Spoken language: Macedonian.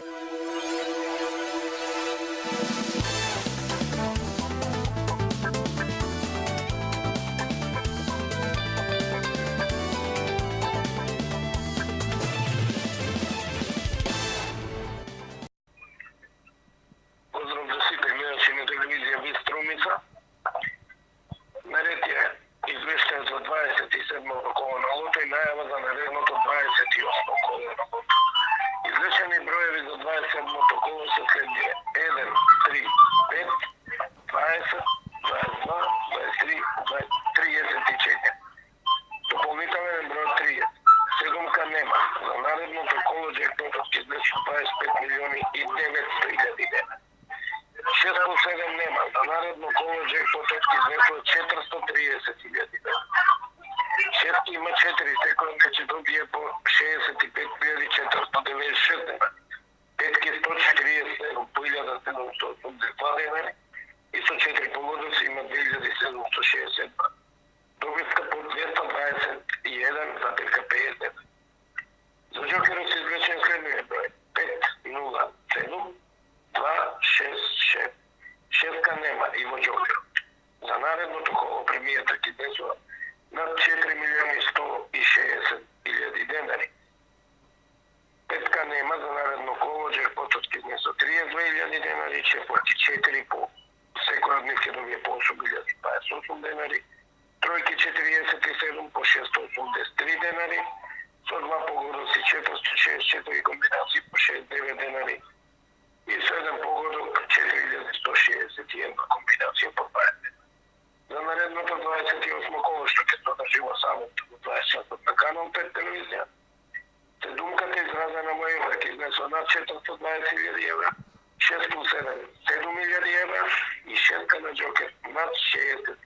Pozdrav za svih gledači na televizija Bistroumica. Nared je izvešten za 27. kolo na lotu i najava za naredното 28. kolo na lotu. Izrečeni brojevi za 27. kolo su sljedeće: 1, 3, 5, 20, 22, 23, 34. Допълнителен брой 30. Седумка нема. За наредното коло джекпотът излезе 25 милиони и 900 хиляди дена. 6 по 7 нема. За наредно коло джекпотът излезе 430 хиляди дена. 6 има 4 секунди, че добие по 65 496 дена. 5 147 по 1782 дена. И со 4 погода има 2760 дена. Добивка по 221,50. За джокера се извлечен следния брой: 5, 0, 7, 2, 6, 6. Шестка нема и во джокер. За наредното коло премијата ќе десува над 4 милиони 160 хиляди денари. Петка нема. За наредно коло джекпотот ќе десува 32 хиляди денари, ќе плати 4 по секојадник ќе добие по 8.028 денари. Тройки 47 по 683 денари, со 2 погодоци 464 комбинации по 69 денари и со 1 погодок 4161 комбинација по 20 денари. За наредното 28 коло, што ќе се одржува само во 20 часот на канал 5 телевизија, седумката изразена во евра ќе изнесува над 420.000 евра, 6 плюс 7 7.000 евра и шестка на джокер над 60